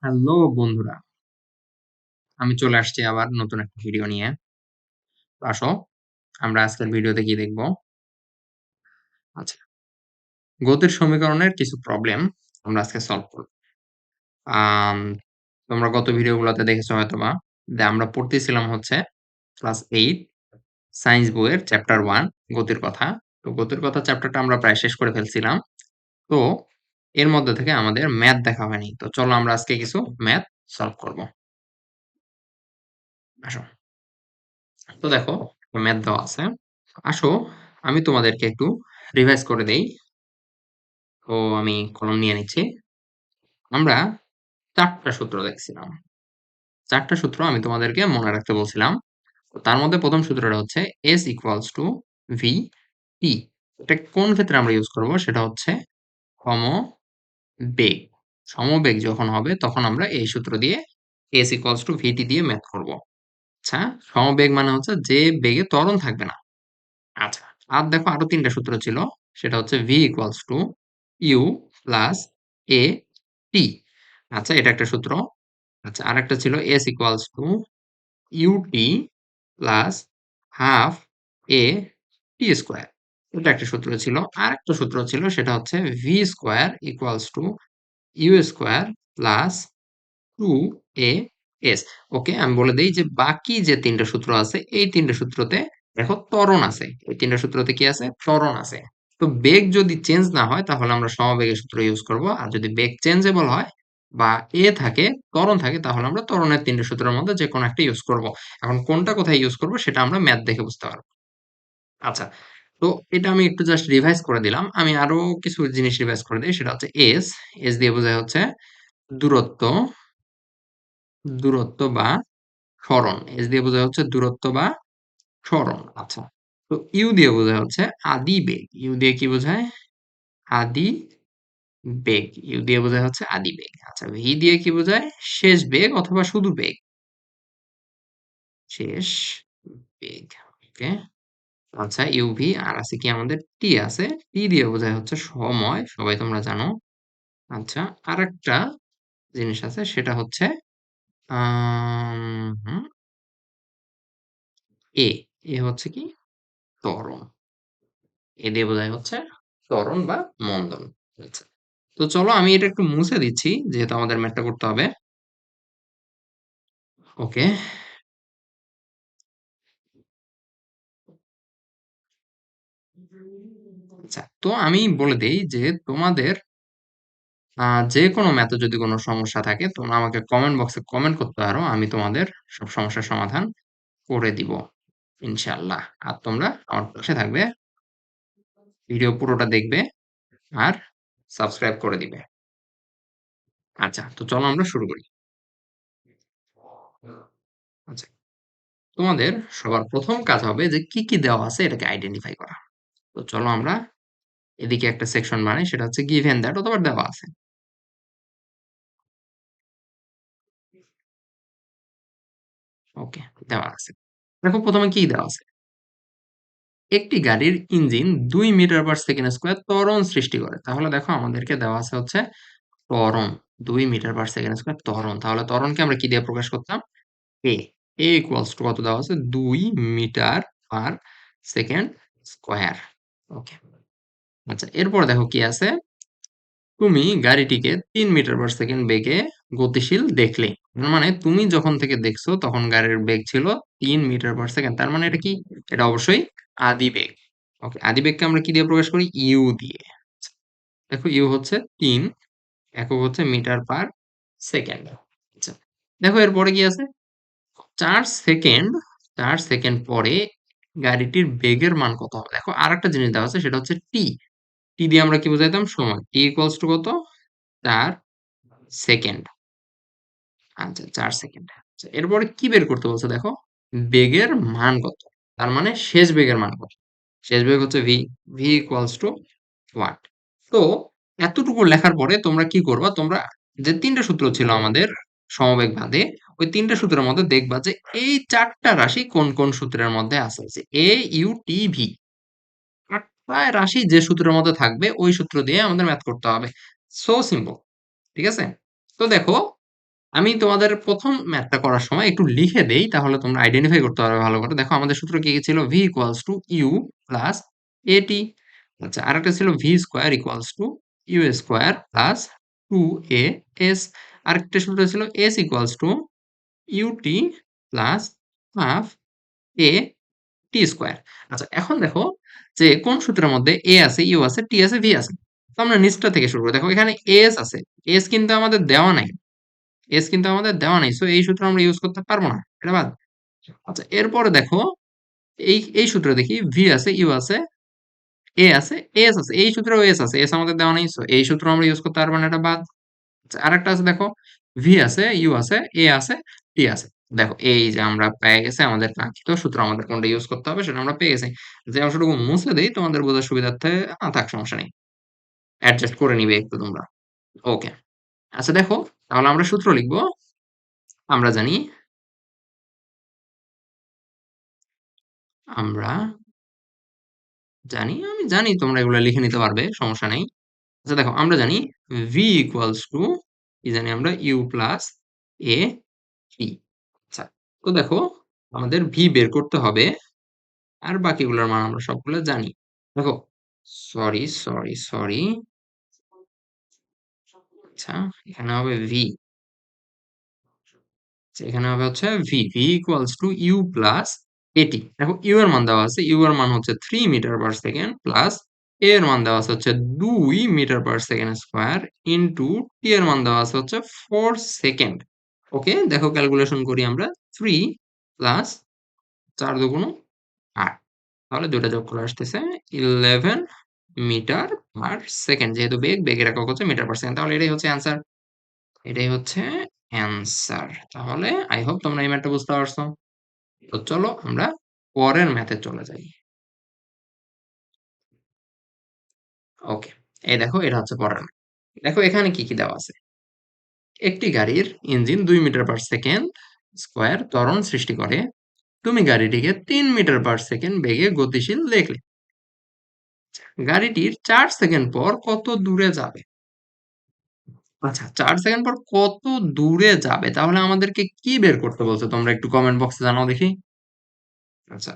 Hello বন্ধুরা, আমি চলে আসছি আবার নতুন একটা ভিডিও নিয়ে। তো আসো, আমরা আজকের ভিডিওতে কি দেখব? আচ্ছা, গতির সমীকরণের কিছু প্রবলেম আমরা আজকে সলভ করব। আম, তোমরা গত ভিডিওগুলোতে দেখেছো হয়তোবা যে আমরা পড়তেছিলাম হচ্ছে ক্লাস 8 সায়েন্স বইয়ের চ্যাপ্টার 1 গতির কথা। তো গতির কথা চ্যাপ্টারটা আমরা প্রায় শেষ করে ফেলছিলাম। তো এর মধ্যে থেকে আমাদের ম্যাথ দেখা হয়নি। তো চলো আমরা আজকে কিছু ম্যাথ সলভ করব। আসো, তো দেখো ম্যাথ দেওয়া আছে। আসো, আমি তোমাদেরকে একটু রিভাইজ করে দেই। তো আমি কলম নিয়ে নিচ্ছি। আমরা 4টা সূত্র দেখছিলাম। 4টা সূত্র আমি তোমাদেরকে মনে রাখতে বলছিলাম। তো তার মধ্যে প্রথম সূত্রটা হচ্ছে S equals two V T. এটা কোন ক্ষেত্রে আমরা ইউজ করব? সেটা হচ্ছে সমবেগ। সমবেগ যখন হবে তখন আমরা এই সূত্র দিয়ে S ইকুয়ালস টু ভিটি দিয়ে ম্যাথ করব। আচ্ছা, সমবেগ মানে হচ্ছে যে বেগে ত্বরণ থাকবে না। আচ্ছা, আর দেখো আরো 3টা সূত্র ছিল। সেটা হচ্ছে v equals to u plus a t. আচ্ছা, এটা একটা সূত্র। আচ্ছা, আরেকটা ছিল s equals to u t plus half a t square. এটা একটা সূত্র ছিল। আরেকটা সূত্র ছিল, সেটা হচ্ছে v square equals to u square plus two a s. Okay, আমি বলে দিই যে বাকি যে 3টা সূত্র আছে এই 3টা সূত্রতে দেখো ত্বরণ আছে। এই 3টা সূত্রতে কি আছে? ত্বরণ আছে। তো বেগ যদি চেঞ্জ না হয় তাহলে আমরা সমবেগের সূত্র ইউজ করব, আর যদি বেগ চেঞ্জেবল হয় বা এ থাকে, ত্বরণ থাকে, তাহলে আমরা ত্বরণের 3টা সূত্রের মধ্যে যে কোনো একটা ইউজ করব। এখন কোনটা কোথায় ইউজ করব সেটা আমরা ম্যাথ দেখে বুঝতে পারবো। আচ্ছা, তো এটা আমি একটু জাস্ট রিভাইজ করে দিলাম। আমি আরো কিছু জিনিস রিভাইজ করে দিই। সেটা হচ্ছে এস। এস দিয়ে বোঝায় হচ্ছে দূরত্ব। দূরত্ব বা সরণ। এস দিয়ে বোঝায় হচ্ছে দূরত্ব বা সরণ। আচ্ছা, তো ইউ দিয়ে বোঝায় হচ্ছে আদি বেগ। ইউ দিয়ে কি বোঝায়? আদি বেগ। ইউ দিয়ে বোঝায় হচ্ছে আদি বেগ। আচ্ছা, ভি দিয়ে কি বোঝায়? শেষ বেগ অথবা শুধু বেগ। শেষ বেগ। ওকে। আচ্ছা, ইউভি। আর আছে কি আমাদের? টি আছে। টি দিয়ে বোঝায় হচ্ছে সময়, সবাই তোমরা জানো। আচ্ছা, আরেকটা জিনিস আছে, সেটা হচ্ছে হুম, এ। এ হচ্ছে কি? ত্বরণ। এ দিয়ে বোঝায় হচ্ছে ত্বরণ বা মন্দন। আচ্ছা, তো চলো আমি এটা একটু মুছে দিচ্ছি যেহেতু আমাদের ম্যাথটা করতে হবে। ওকে। আচ্ছা, তো আমি বলে দেই যে তোমাদের যে কোনো ম্যাথে যদি কোনো সমস্যা থাকে তোমরা আমাকে কমেন্ট বক্সে কমেন্ট করতে পারো। আমি তোমাদের সব সমস্যার সমাধান করে দিব ইনশাআল্লাহ। আর তোমরা আমার পাশে থাকবে, ভিডিও পুরোটা দেখবে আর সাবস্ক্রাইব করে দিবে। আচ্ছা, তো চলো আমরা শুরু করি। আচ্ছা, তোমাদের সবার প্রথম কাজ হবে যে কি কি দেওয়া আছে এটাকে আইডেন্টিফাই করা। তো চলো আমরা এদিকে একটা সেকশন বানাই, সেটা হচ্ছে গিভেন দ্যাট অথবা দেওয়া আছে। ওকে, দেওয়া আছে। দেখো প্রথমে কি দেওয়া আছে? একটি গাড়ির ইঞ্জিন 2 মিটার/সেকেন্ড স্কয়ার ত্বরণ সৃষ্টি করে। তাহলে দেখো আমাদেরকে দেওয়া আছে হচ্ছে ত্বরণ। 2 মিটার/সেকেন্ড স্কয়ার ত্বরণ। তাহলে ত্বরণকে আমরা কি দিয়ে প্রকাশ করতাম? এ। এ ইকুয়ালস টু কত দেওয়া আছে? 2 মিটার/সেকেন্ড স্কয়ার। ওকে। আচ্ছা, এরপর দেখো কি আছে? তুমি গাড়িটিকে 3 মিটার/সেকেন্ড বেগে গতিশীল দেখলে। তার মানে তুমি যখন থেকে দেখছো তখন গাড়ির বেগ ছিল 3 মিটার/সেকেন্ড। তার মানে এটা কি? এটা অবশ্যই আদি বেগ। ওকে, আদি বেগকে আমরা কি দিয়ে প্রকাশ করি? ইউ দিয়ে। দেখো ইউ হচ্ছে 3, একক হচ্ছে মিটার/সেকেন্ড। আচ্ছা, দেখো এরপরে কি আছে? 4 সেকেন্ড। 4 সেকেন্ড পরে গাড়িটির বেগের মান কত হবে? দেখো আর একটা জিনিস দেওয়া আছে, সেটা হচ্ছে টি। টি দিয়ে আমরা কি বোঝাইতাম? সময়। টি ইকুয়ালস টু কত? 4 সেকেন্ড। আচ্ছা, 4 সেকেন্ড। আচ্ছা, এরপরে কি বের করতে বলছে দেখো? বেগের মান কত? তার মানে শেষ বেগের মান কত? শেষ বেগ হচ্ছে V. V equals two what? তো এতটুকু লেখার পরে তোমরা কি করবা? তোমরা যে 3টা সূত্র ছিল আমাদের সমবেগ বাদে, ওই 3টা সূত্রের মধ্যে দেখবা যে এই 4টা রাশি কোন কোন সূত্রের মধ্যে আছে। যে এ ইউ টি ভি 4টা রাশি যে সূত্রের মধ্যে থাকবে ওই সূত্র দিয়ে আমাদের ম্যাথ করতে হবে। So simple. ঠিক আছে? তো দেখো আমি তোমাদের প্রথম ম্যাথটা করার সময় একটু লিখে দেই, তাহলে তোমরা আইডেন্টিফাই করতে পারবে ভালো করে। দেখো আমাদের সূত্র কি ছিল? v equals to u plus a t. আচ্ছা, আরেকটা ছিল v square equals to u square plus two a s. আরেকটা সূত্র ছিল s equals to u t plus half a t square. আচ্ছা, এখন দেখো যে কোন সূত্রের মধ্যে এ আছে, ইউ আছে, টি আছে, ভি আছে। তো আমরা নিচটা থেকে শুরু করি। দেখো এখানে এস আছে, এস কিন্তু আমাদের দেওয়া নাই, এস কিন্তু আমাদের দেওয়া নাই, সো এই সূত্র আমরা ইউজ করতে পারবো না, এটা বাদ। আচ্ছা, এরপরে দেখো এই এই সূত্রে দেখি ভি আছে, ইউ আছে, এ আছে, এস আছে, এই সূত্রেও এস আছে, এস আমাদের দেওয়া নাই, সো এই সূত্র আমরা ইউজ করতে পারবো না, এটা বাদ। আচ্ছা, আরেকটা আছে দেখো, ভি আছে, ইউ আছে, এ আছে, টি আছে। দেখো এই যে আমরা পেয়ে গেছে আমাদের কাঙ্ক্ষিত সূত্র, আমাদের কোনটা ইউজ করতে হবে সেটা আমরা পেয়ে গেছি। যে অংশটুকু মুছে দেই তোমাদের বোঝার সুবিধার্থে, থাক সমস্যা নেই, অ্যাডজাস্ট করে নিবে একটু তোমরা। ওকে। আচ্ছা দেখো, তাহলে আমরা সূত্র লিখবো। আমরা জানি, আমরা আমি জানি তোমরা এগুলো লিখে নিতে পারবে, সমস্যা নেই। আচ্ছা দেখো, আমরা জানি v ইকুয়ালস টু, কি জানি আমরা, ইউ প্লাস এ টি। আচ্ছা, তো দেখো আমাদের v বের করতে হবে, আর বাকিগুলোর মান আমরা সবগুলো জানি। দেখো, সরি সরি সরি, আচ্ছা এখানে হবে v, এখানে হবে হচ্ছে v equals to u plus a t. দেখো ইউ এর মান দেওয়া আছে, ইউ এর মান হচ্ছে 3 metre per second plus a এর মান দেওয়া আছে হচ্ছে 2 metre per second square into t এর মান দেওয়া আছে হচ্ছে 4 সেকেন্ড। ওকে, দেখো ক্যালকুলেশন করি আমরা। 3 প্লাস 4 দুগুণ 8, তাহলে দুটো যোগ করে আসতেছে 11 মিটার পার সেকেন্ড। যেহেতু বেগের একক হচ্ছে মিটার পার সেকেন্ড, তাহলে এটাই হচ্ছে অ্যান্সার, এটাই হচ্ছে অ্যান্সার। তাহলে আই হোপ তোমরা এই ম্যাথটা বুঝতে পারছো। তো চলো আমরা পরের ম্যাথে চলে যাই। ওকে, এই দেখো এটা হচ্ছে পরের ম্যাথ। দেখো এখানে কি কি দেওয়া আছে। একটি গাড়ির engine 2 metre per second square ত্বরণ সৃষ্টি করে, তুমি গাড়িটিকে 3 মিটার পার সেকেন্ড বেগে গতিশীল দেখলে, গাড়িটির 4 সেকেন্ড পর কত দূরে যাবে? আচ্ছা, 4 সেকেন্ড পর কত দূরে যাবে, তাহলে আমাদেরকে কি বের করতে বলছো তোমরা একটু কমেন্ট বক্সে জানাও দেখি। আচ্ছা,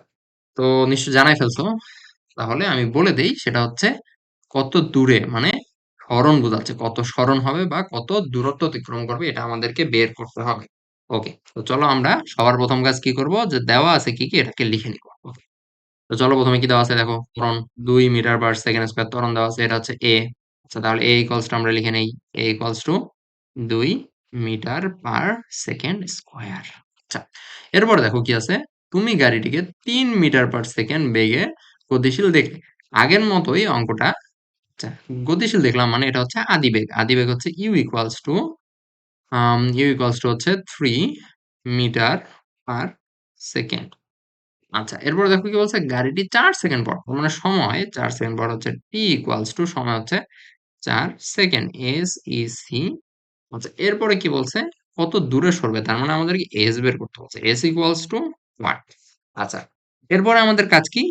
তো নিশ্চয় জানাই ফেলছো, তাহলে আমি বলে দেই, সেটা হচ্ছে কত দূরে, মানে সরণ বোঝাচ্ছে, কত সরণ হবে বা কত দূরত্ব অতিক্রম করবে, এটা আমাদেরকে বের করতে হবে। ওকে, তো চলো আমরা সবার প্রথম কাজ কি করব, যে দেওয়া আছে কি কি এটাকে লিখে নিব। ওকে, তো চলো প্রথমে কি দেওয়া আছে দেখো, ত্বরণ 2 মিটার পার সেকেন্ড স্কোয়ার ত্বরণ দেওয়া আছে, এটা হচ্ছে এ। আচ্ছা, তাহলে এ ইকুয়ালস টু আমরা লিখে নেই, a equals to 2 metre per second square. আচ্ছা, এরপর দেখো কি আছে, তুমি গাড়িটিকে 3 মিটার পার সেকেন্ড বেগে গতিশীল দেখলে। আগের মতোই অঙ্কটা। আচ্ছা, গতিশীল দেখলাম মানে এটা হচ্ছে আদিবেগ, আদিবেগ হচ্ছে ইউ ইকুয়ালস টু হচ্ছে 3 মিটার পার সেকেন্ড। আচ্ছা, এরপর দেখো কি বলছে, গাড়িটি 4 সেকেন্ড পর, মানে সময় 4 সেকেন্ড পর হচ্ছে টি ইকুয়ালস টু, সময় হচ্ছে 4 সেকেন্ড, এস ই সি। আচ্ছা, এরপরে কি বলছে, কত দূরে সরবে, তার মানে আমাদেরকে এস বের করতে বলছে, এস ইকুয়ালস টু ওয়াট। আচ্ছা, এরপরে আমাদের কাজ কি,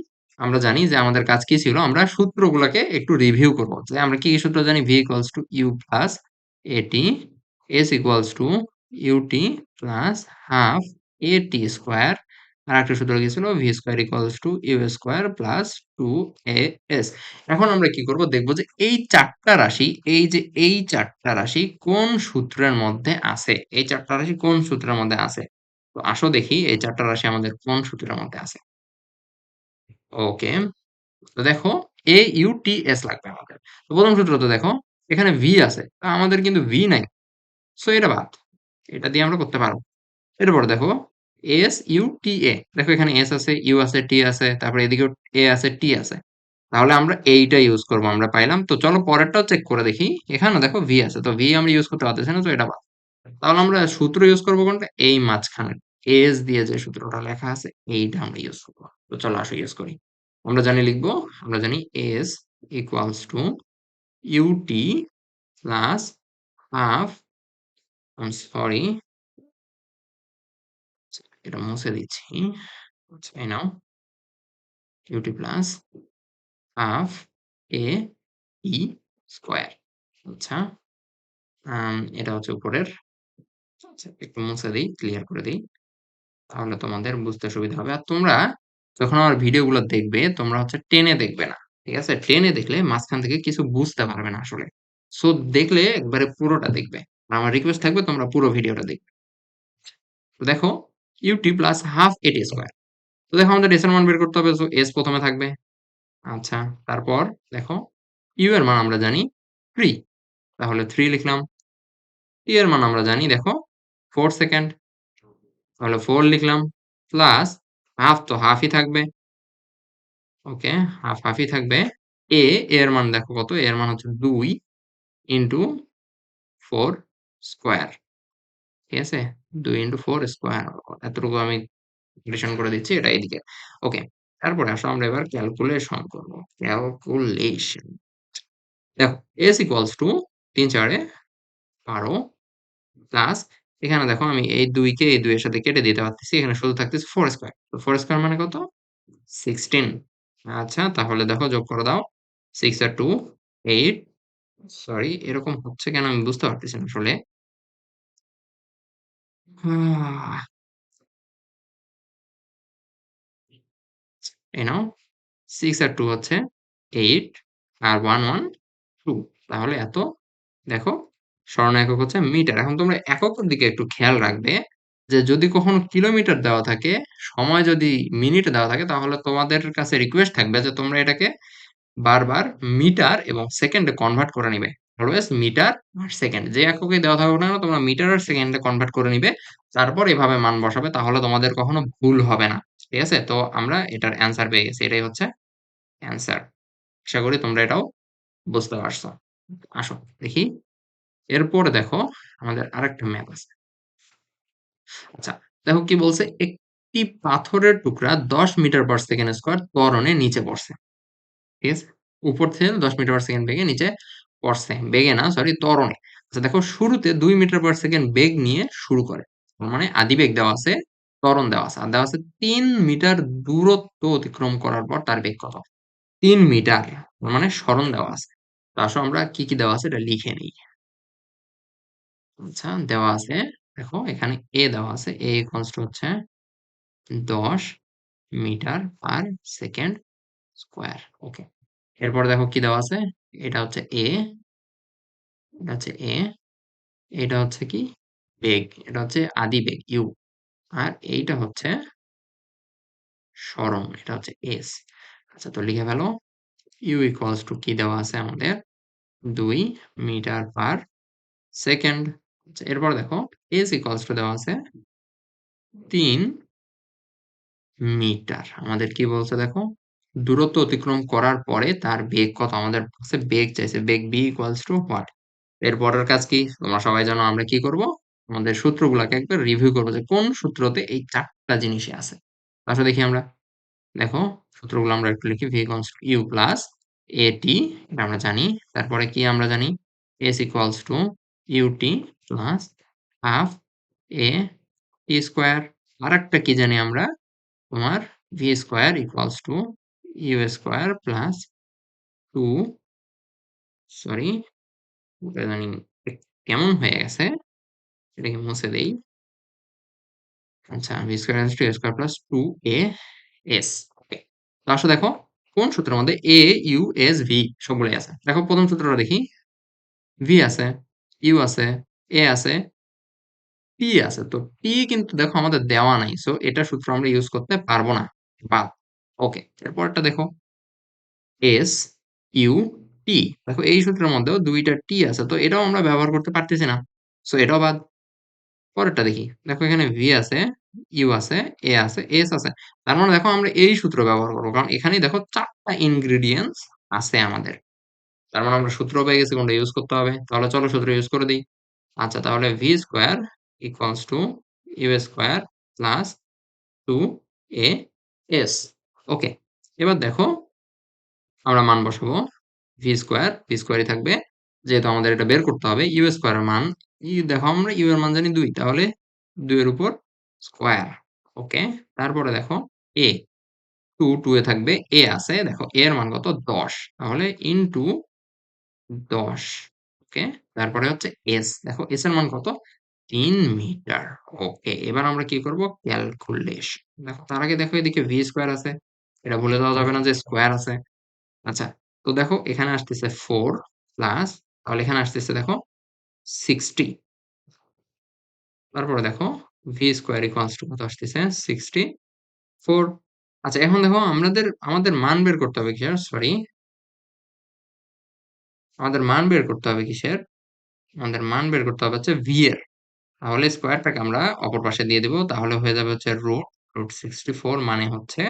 আমরা জানি যে আমাদের কাজ কি ছিল, আমরা সূত্রগুলোকে একটু রিভিউ করব, যে আমরা কি কি সূত্র জানি, v equals to u plus a t, s equals to u t plus half a t square. আর একটা সূত্র কি ছিল, v square equals to u square plus two a s. এখন আমরা কি করব, দেখবো যে এই চারটা রাশি, এই যে এই চারটা রাশি কোন সূত্রের মধ্যে আছে, এই চারটা রাশি কোন সূত্রের মধ্যে আছে। তো আসো দেখি এই চারটা রাশি আমাদের কোন সূত্রের মধ্যে আছে। ওকে, তো দেখো এ ইউ টি এস লাগবে আমাদের। তো প্রথম সূত্র তো দেখো, এখানে ভি আছে, তা আমাদের কিন্তু ভি নাই, সো এটা বাদ, এটা দিয়ে আমরা করতে পারবো। এরপর দেখো এস ইউ টি এ, দেখো এখানে এস আছে, ইউ আছে, টি আছে, তারপরে এদিকে এ আছে, টি আছে, তাহলে আমরা এইটা ইউজ করবো, আমরা পাইলাম। তো চলো পরেরটাও চেক করে দেখি, এখানে দেখো ভি আছে, তো ভি আমরা ইউজ করতে পারতেছি না, তো এটা বাদ। তাহলে আমরা সূত্র ইউজ করবো কোনটা, এই মাঝখানে এস দিয়ে যে সূত্রটা লেখা আছে এইটা আমরা ইউজ করবো। তো চলো আসো ইউজ করি। আমরা জানি লিখবো, আমরা জানি s equals to u t plus half, sorry এটা মুছে দিচ্ছি, আচ্ছা এই নাও, u t plus half a e square. আচ্ছা, এটা হচ্ছে উপরের, আচ্ছা, একটু মুছে দিই, ক্লিয়ার করে দিই। তাহলে তোমাদের বুঝতে সুবিধা হবে। আর তোমরা যখন আমার ভিডিওগুলো দেখবে, তোমরা হচ্ছে টেনে দেখবে না। ঠিক আছে? টেনে দেখলে মাঝখান থেকে কিছু বুঝতে পারবে না আসলে। সো দেখলে একবারে পুরোটা দেখবে। আর আমার রিকোয়েস্ট থাকবে তোমরা পুরো ভিডিওটা দেখবে। তো দেখো UT plus half a t square. তো দেখো আমাদের এস এর মান বের করতে হবে। সো এস প্রথমে থাকবে। আচ্ছা, তারপর দেখো ইউ এর মান আমরা জানি 3। তাহলে 3 লিখলাম। টি এর মান আমরা জানি দেখো 4 সেকেন্ড। তাহলে 4 লিখলাম। প্লাস হাফ তো হাফই থাকবে। ওকে, হাফ হাফই থাকবে। এ এর মান দেখো কত? এর মান হচ্ছে 2 ইন্টু 4 স্কোয়ার। ঠিক আছে? 2 ইন্টু 4 স্কোয়ার। এতটুকু আমি ডিশন করে দিচ্ছি, এটা এদিকে। ওকে, তারপরে আসো আমরা এবার ক্যালকুলেশন করব। ক্যালকুলেশন, দেখো এস ইকুয়ালস টু 3 4 12 প্লাস এখানে দেখো আমি এই 2 কে এই 2 এর সাথে কেটে দিতে পারতেছি। এখানে শুধু থাকতেছে 4 স্কয়ার। তো 4 স্কয়ার মানে কত? 16। আচ্ছা, তাহলে দেখো যোগ করে দাও। 6 আর 2 8। সরি, এরকম হচ্ছে কেন আমি বুঝতে পারতেছি না আসলে। আহ, এই নাও, 6 আর 2 হচ্ছে 8 আর 1 1 2। তাহলে এত। দেখো স্মরণ একক হচ্ছে মিটার। এখন তোমরা এককের দিকে একটু খেয়াল রাখবে যে যদি কখনো কিলোমিটার দেওয়া থাকে, সময় যদি মিনিটে দেওয়া থাকে, তাহলে তোমাদের কাছে রিকোয়েস্ট থাকবে যে তোমরা এটাকে বারবার মিটার এবং সেকেন্ডে কনভার্ট করে নিবে। অলওয়েজ মিটার আর সেকেন্ড যে এককে দেওয়া থাকুক না কেন, তোমরা মিটার আর সেকেন্ডে কনভার্ট করে নিবে। তারপর এভাবে মান বসাবে, তাহলে তোমাদের কখনো ভুল হবে না। ঠিক আছে? তো আমরা এটার অ্যান্সার পেয়ে গেছি, এটাই হচ্ছে অ্যান্সার। আশা করি তোমরা এটাও বুঝতে পারছো। আসো দেখি, এরপরে দেখো আমাদের আরেকটা ম্যাথ আছে। আচ্ছা, দেখো কি বলছে, একটি পাথরের টুকরা 10 মিটার পার সেকেন্ড স্কোয়ার ত্বরণে নিচে পড়ছে। ঠিক আছে? উপর থেকে 10 মিটার পার সেকেন্ড বেগে নিচে পড়ছে, বেগে না সরি, ত্বরণে। আচ্ছা দেখো, শুরুতে 2 মিটার পার সেকেন্ড বেগ নিয়ে শুরু করে। তার মানে আদি বেগ দেওয়া আছে, ত্বরণ দেওয়া আছে, আর দেওয়া আছে 3 মিটার দূরত্ব অতিক্রম করার পর তার বেগ কত? 3 মিটার, তার মানে সরণ দেওয়া আছে। তো আসো আমরা কি কি দেওয়া আছে এটা লিখে নিই। আচ্ছা, দেওয়া আছে দেখো এখানে এ দেওয়া আছে, এ ইকুয়ালস টু হচ্ছে 10 মিটার পার সেকেন্ড স্কোয়ার। ওকে, এরপর দেখো কি দেওয়া আছে, এটা হচ্ছে এ, এটা হচ্ছে এ, এটা হচ্ছে কি বেগ, এটা হচ্ছে আদি বেগ ইউ, আর এইটা হচ্ছে সরণ, এটা হচ্ছে এস। আচ্ছা, তো লিখে ফেলো। ইউ ইকুয়ালস টু কি দেওয়া আছে আমাদের? 2 মিটার পার সেকেন্ড। আচ্ছা, এরপর দেখো এস ইকুয়ালস টু দেওয়া আছে 3 মিটার। আমাদের কি বলছে দেখো, দূরত্ব অতিক্রম করার পরে তার বেগ কত? আমাদের কাছে বেগ চাইছে, বেগ বি ইকুয়ালস টু হোয়াট। এরপরের কাজ কি তোমরা সবাই জানো, আমরা কি করব? আমাদের সূত্রগুলোকে একবার রিভিউ করবো যে কোন সূত্রতে এই 4টা জিনিসই আছে। আসলে দেখি আমরা, দেখো সূত্রগুলো আমরা একটু লিখি। V equals to u plus a t, এটা আমরা জানি। তারপরে কি আমরা জানি? S equals to u t plus half a t square. আর একটা কি জানি আমরা, তোমার v square equals to u square plus 2, sorry ওটা জানি কেমন হয়ে গেছে, এটাকে মুছে দেই। আচ্ছা, v square to a square plus 2 a s. Okay, তো আসলে দেখো কোন সূত্রের মধ্যে এ ইউ এস ভি সবগুলোই আছে। দেখো প্রথম সূত্রটা দেখি, ভি আছে, ইউ আছে, এ আছে, টি আছে। তো টি কিন্তু দেখো আমাদের দেওয়া নাই, সো এটা সূত্র আমরা ইউজ করতে পারবো না, বাদ। ওকে, এরপরটা দেখো এস ইউ টি, দেখো এই সূত্রের মধ্যেও 2টা টি আছে, তো এটাও আমরা ব্যবহার করতে পারতেছি না, সো এটাও বাদ। পরেরটা দেখি, দেখো এখানে ভি আছে, ইউ আছে, এ আছে, এস আছে। তার মানে দেখো আমরা এই সূত্র ব্যবহার করবো, কারণ এখানেই দেখো 4টা ইনগ্রিডিয়েন্টস আছে আমাদের। তার মানে আমরা সূত্র পেয়ে গেছি কোনটা ইউজ করতে হবে। তাহলে চলো সূত্র ইউজ করে দিই। আচ্ছা, তাহলে v square equals to u square plus 2 a s. Okay, এবার দেখো আমরা মান বসাবো। ভি স্কোয়ারই থাকবে, যেহেতু আমাদের এটা বের করতে হবে। ইউ স্কোয়ারের মান, দেখো আমরা ইউ এর মান জানি 2, তাহলে 2 এর উপর স্কোয়ার। ওকে, তারপরে দেখো এ, 2 এ থাকবে, এ আছে, দেখো এ এর মান কত? 10, তাহলে ইনটু 10। ওকে, তারপরে হচ্ছে এস, দেখো এস এর মান কত? 3 মিটার। ওকে, এবার আমরা কি করব? ক্যালকুলেশন। দেখো তার আগে দেখো এদিকে ভি স্কয়ার আছে। এটা ভুলে যাওয়া যাবে না যে স্কয়ার আছে। আচ্ছা, তো দেখো এখানে আসতেছে 4 প্লাস, তাহলে এখানে আসতেছে দেখো 60। তারপরে দেখো ভি স্কয়ার ইকুয়ালস টু কত আসতেছে? 64। আচ্ছা, এখন দেখো আমাদের মান বের করতে হবে কিসের? সরি, আমাদের মান বের করতে হবে কিসের? আমাদের মান বের করতে হবে হচ্ছে ভি এর। তাহলে স্কয়ারটাকে আমরা অপর পাশে দিয়ে দিব, তাহলে হয়ে যাবে হচ্ছে রুট 64 মানে হচ্ছে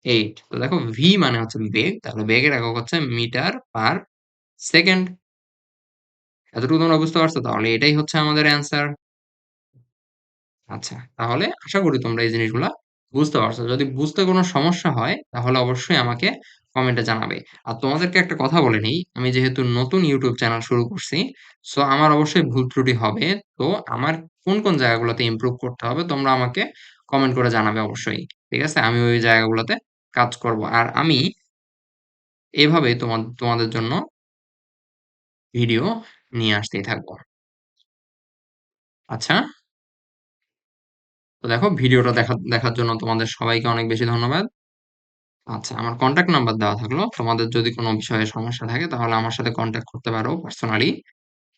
8। তো দেখো ভি মানে হচ্ছে বেগ, তাহলে বেগের একক হচ্ছে মিটার পার সেকেন্ড। এতটুকু তোমরা বুঝতে পারছো? তাহলে এটাই হচ্ছে আমাদের অ্যান্সার। আচ্ছা, তাহলে আশা করি তোমরা এই জিনিসগুলা বুঝতে পারছো। যদি বুঝতে কোনো সমস্যা হয় তাহলে অবশ্যই আমাকে কমেন্টে জানাবে। আর তোমাদেরকে একটা কথা বলে নেই, আমি যেহেতু নতুন ইউটিউব চ্যানেল শুরু করছি, সো আমার অবশ্যই ভুল ত্রুটি হবে। তো আমার কোন কোন জায়গাগুলোতে ইমপ্রুভ করতে হবে তোমরা আমাকে কমেন্ট করে জানাবে অবশ্যই। ঠিক আছে, আমি ওই জায়গাগুলোতে কাজ করব। আর আমি এভাবেই তোমাদের জন্য ভিডিও নিয়ে আসতেই থাকবো। আচ্ছা, তো দেখো ভিডিওটা দেখার জন্য তোমাদের সবাইকে অনেক বেশি ধন্যবাদ। আচ্ছা, আমার কন্ট্যাক্ট নাম্বার দেওয়া থাকলো। তোমাদের যদি কোনো বিষয়ে সমস্যা থাকে তাহলে আমার সাথে কন্ট্যাক্ট করতে পারো পার্সোনালি।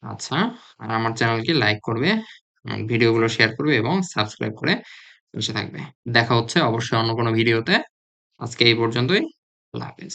আচ্ছা, আর আমার চ্যানেলকে লাইক করবে, ভিডিওগুলো শেয়ার করবে এবং সাবস্ক্রাইব করে পাশে থাকবে। দেখা হচ্ছে অবশ্যই অন্য কোনো ভিডিওতে। আজকে এই পর্যন্তই। আল্লাহ হাফেজ।